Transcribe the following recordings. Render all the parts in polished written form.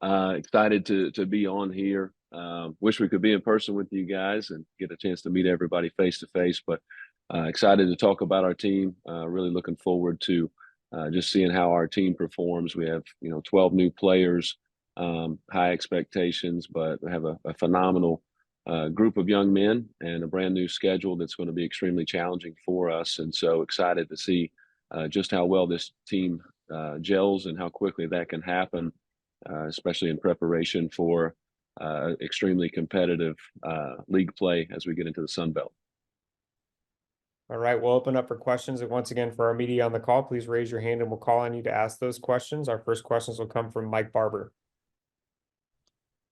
Excited to be on here. Wish we could be in person with you guys and get a chance to meet everybody face to face, but excited to talk about our team. Really looking forward to just seeing how our team performs. We have 12 new players, high expectations, but we have a phenomenal group of young men and a brand new schedule that's going to be extremely challenging for us. And so excited to see just how well this team gels and how quickly that can happen, especially in preparation for extremely competitive league play as we get into the Sun Belt. All right, we'll open up for questions. And once again, for our media on the call, please raise your hand and we'll call on you to ask those questions. Our first questions will come from Mike Barber.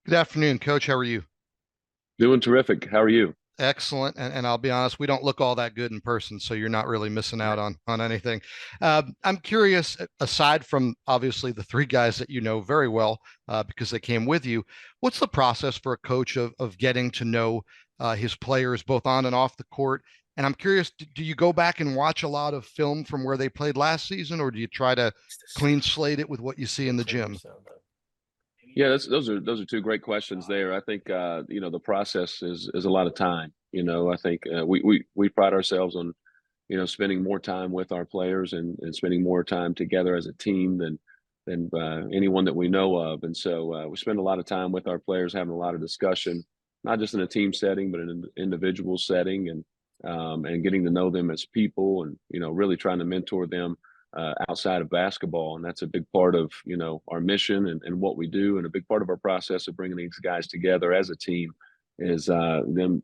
Good afternoon, Coach. How are you? Doing terrific. How are you? Excellent. And I'll be honest, we don't look all that good in person, so you're not really missing out on anything. I'm curious, aside from obviously the three guys that you know very well because they came with you, what's the process for a coach of getting to know his players both on and off the court? And I'm curious, do you go back and watch a lot of film from where they played last season, or do you try to clean slate it with what you see in the gym? Yeah, those are two great questions there. I think the process is a lot of time. I think we pride ourselves on spending more time with our players and spending more time together as a team than anyone that we know of. And so we spend a lot of time with our players, having a lot of discussion, not just in a team setting, but in an individual setting, and getting to know them as people, and really trying to mentor them outside of basketball. And that's a big part of our mission and what we do, and a big part of our process of bringing these guys together as a team is them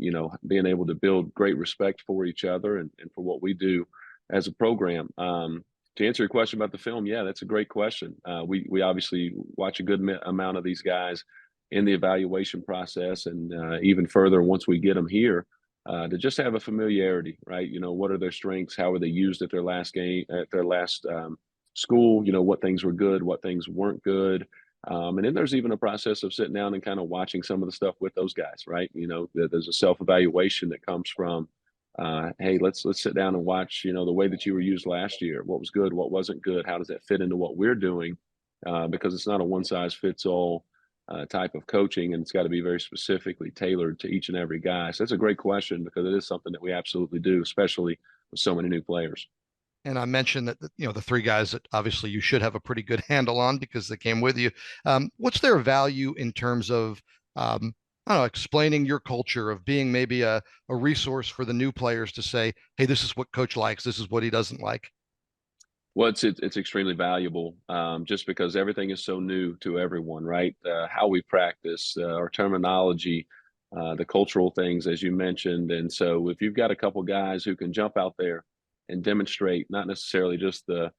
being able to build great respect for each other and for what we do as a program. To answer your question about the film, yeah, that's a great question. We obviously watch a good amount of these guys in the evaluation process, and even further once we get them here, to just have a familiarity, right? What are their strengths? How were they used at their last game, at their last school? What things were good, what things weren't good. And then there's even a process of sitting down and kind of watching some of the stuff with those guys, right? There's a self-evaluation that comes from, hey, let's sit down and watch, the way that you were used last year. What was good? What wasn't good? How does that fit into what we're doing? Because it's not a one-size-fits-all type of coaching, and it's got to be very specifically tailored to each and every guy. So that's a great question, because it is something that we absolutely do, especially with so many new players. And I mentioned that the three guys that obviously you should have a pretty good handle on because they came with you. What's their value in terms of I don't know, explaining your culture, of being maybe a resource for the new players to say, hey, this is what coach likes, this is what he doesn't like? Well, it's extremely valuable, just because everything is so new to everyone, right? How we practice, our terminology, the cultural things, as you mentioned. And so if you've got a couple guys who can jump out there and demonstrate not necessarily just the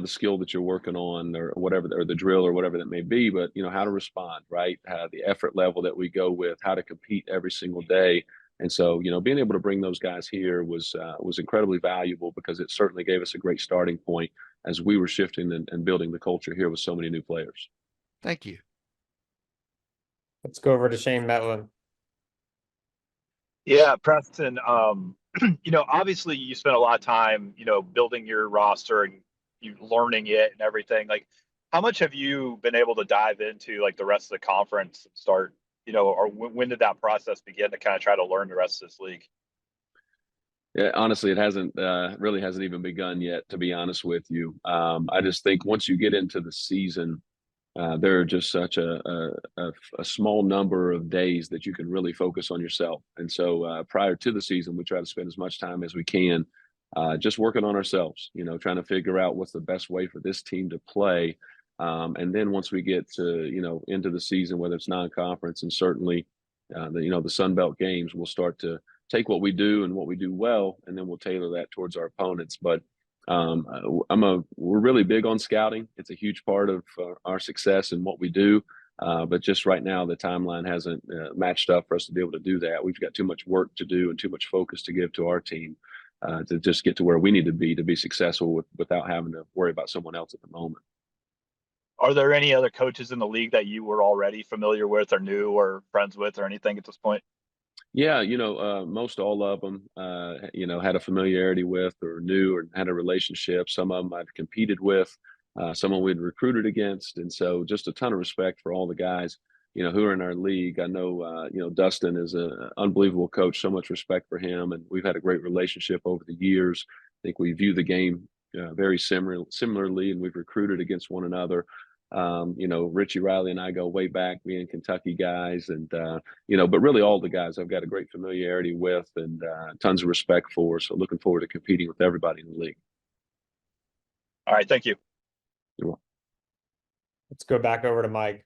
skill that you're working on or whatever, or the drill or whatever that may be, but how to respond, right? The effort level that we go with, how to compete every single day. And so, being able to bring those guys here was incredibly valuable, because it certainly gave us a great starting point as we were shifting and building the culture here with so many new players. Thank you. Let's go over to Shane Metlin. Yeah, Preston, obviously you spent a lot of time, building your roster and you learning it and everything. Like, how much have you been able to dive into like the rest of the conference and start, or when did that process begin to kind of try to learn the rest of this league? Yeah, honestly, it hasn't really hasn't even begun yet, to be honest with you. I just think once you get into the season, there are just such a small number of days that you can really focus on yourself. And so prior to the season, we try to spend as much time as we can just working on ourselves, trying to figure out what's the best way for this team to play. And then once we get to, into the season, whether it's non-conference and certainly the Sun Belt games, we'll start to take what we do and what we do well, and then we'll tailor that towards our opponents. But we're really big on scouting. It's a huge part of our success and what we do. But just right now, the timeline hasn't matched up for us to be able to do that. We've got too much work to do and too much focus to give to our team to just get to where we need to be successful without having to worry about someone else at the moment. Are there any other coaches in the league that you were already familiar with or knew or friends with or anything at this point? Yeah, most all of them, had a familiarity with or knew or had a relationship. Some of them I've competed with. someone we'd recruited against. And so just a ton of respect for all the guys, who are in our league. I know, Dustin is an unbelievable coach, so much respect for him. And we've had a great relationship over the years. I think we view the game very similarly, and we've recruited against one another. Richie Riley and I go way back, being Kentucky guys, and but really all the guys I've got a great familiarity with and tons of respect for. So looking forward to competing with everybody in the league. All right, thank you. You're welcome. Let's go back over to Mike.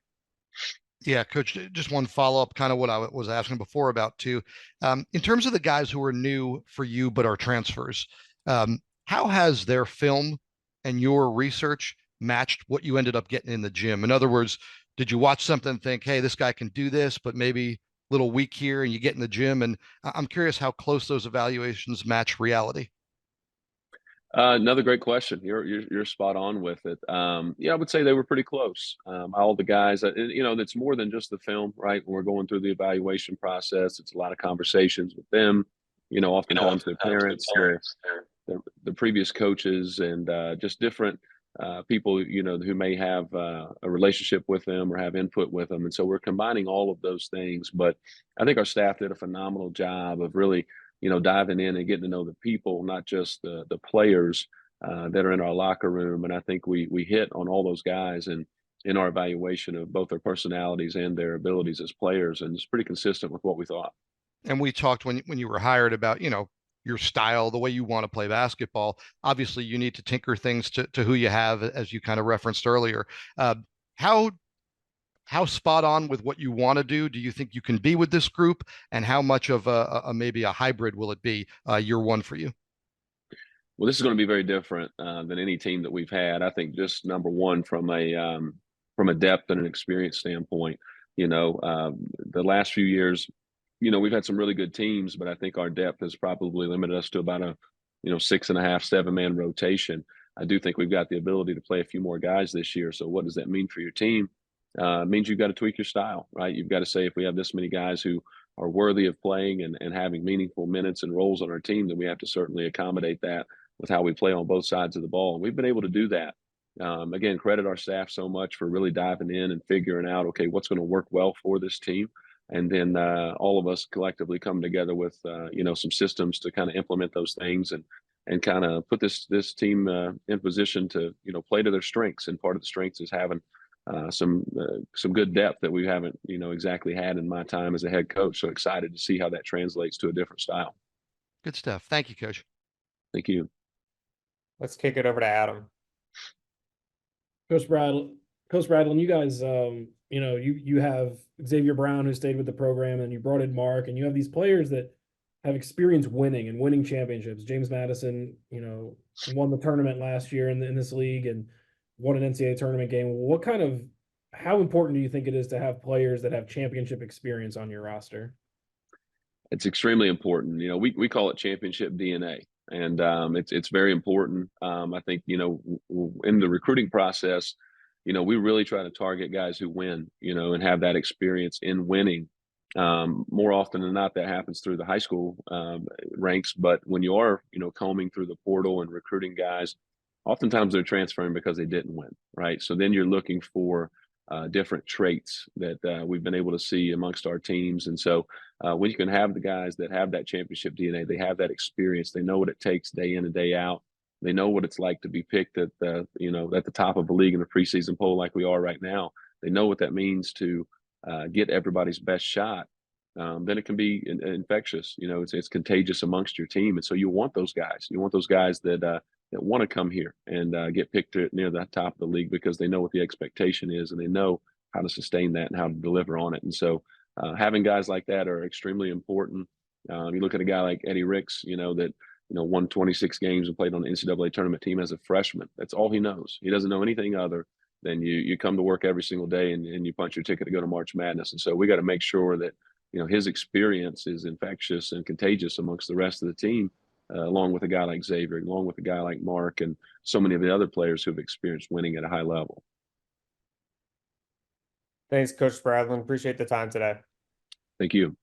Yeah, Coach, just one follow-up, kind of what I was asking before about too. In terms of the guys who are new for you but are transfers, how has their film and your research matched what you ended up getting in the gym? In other words, did you watch something and think, hey, this guy can do this, but maybe a little weak here, and you get in the gym? And I'm curious how close those evaluations match reality. Another great question. You're spot on with it. I would say they were pretty close. All the guys, it's more than just the film, right? When we're going through the evaluation process, it's a lot of conversations with them. Oftentimes their parents, the previous coaches, and just different people, who may have a relationship with them or have input with them. And so we're combining all of those things. But I think our staff did a phenomenal job of really, diving in and getting to know the people, not just the players that are in our locker room. And I think we hit on all those guys and in our evaluation of both their personalities and their abilities as players. And it's pretty consistent with what we thought. And we talked when you were hired about, your style, the way you want to play basketball. Obviously, you need to tinker things to who you have, as you kind of referenced earlier. How spot on with what you want to do you think you can be with this group, and how much of maybe a hybrid will it be year one for you? Well, this is going to be very different than any team that we've had. I think just number one from a depth and an experience standpoint. The last few years, we've had some really good teams, but I think our depth has probably limited us to about a 6.5, 7-man rotation. I do think we've got the ability to play a few more guys this year. So what does that mean for your team? It means you've got to tweak your style, right? You've got to say, if we have this many guys who are worthy of playing and having meaningful minutes and roles on our team, then we have to certainly accommodate that with how we play on both sides of the ball. And we've been able to do that. Again, credit our staff so much for really diving in and figuring out, okay, what's going to work well for this team. And then all of us collectively come together with, some systems to kind of implement those things and kind of put this team in position to, play to their strengths. And part of the strengths is having some good depth that we haven't, exactly had in my time as a head coach. So excited to see how that translates to a different style. Good stuff. Thank you, Coach. Thank you. Let's kick it over to Adam. Coach Spradlin, you guys, you have Xavier Brown, who stayed with the program, and you brought in Mark, and you have these players that have experience winning and winning championships. James Madison, won the tournament last year in this league and won an NCAA tournament game. How important do you think it is to have players that have championship experience on your roster? It's extremely important. We call it championship DNA, and it's very important. I think, in the recruiting process, we really try to target guys who win, and have that experience in winning. More often than not, that happens through the high school ranks. But when you are, combing through the portal and recruiting guys, oftentimes they're transferring because they didn't win, right? So then you're looking for different traits that we've been able to see amongst our teams. And so when you can have the guys that have that championship DNA, they have that experience, they know what it takes day in and day out. They know what it's like to be picked at the top of the league in the preseason poll like we are right now. They know what that means to get everybody's best shot. Then it can be infectious. It's contagious amongst your team. And so you want those guys. You want those guys that want to come here and get picked near the top of the league because they know what the expectation is and they know how to sustain that and how to deliver on it. And so having guys like that are extremely important. You look at a guy like Eddie Ricks, that won 26 games and played on the NCAA tournament team as a freshman. That's all he knows. He doesn't know anything other than you come to work every single day and you punch your ticket to go to March Madness. And so we got to make sure that, his experience is infectious and contagious amongst the rest of the team, along with a guy like Xavier, along with a guy like Mark, and so many of the other players who've experienced winning at a high level. Thanks, Coach Spradlin. Appreciate the time today. Thank you.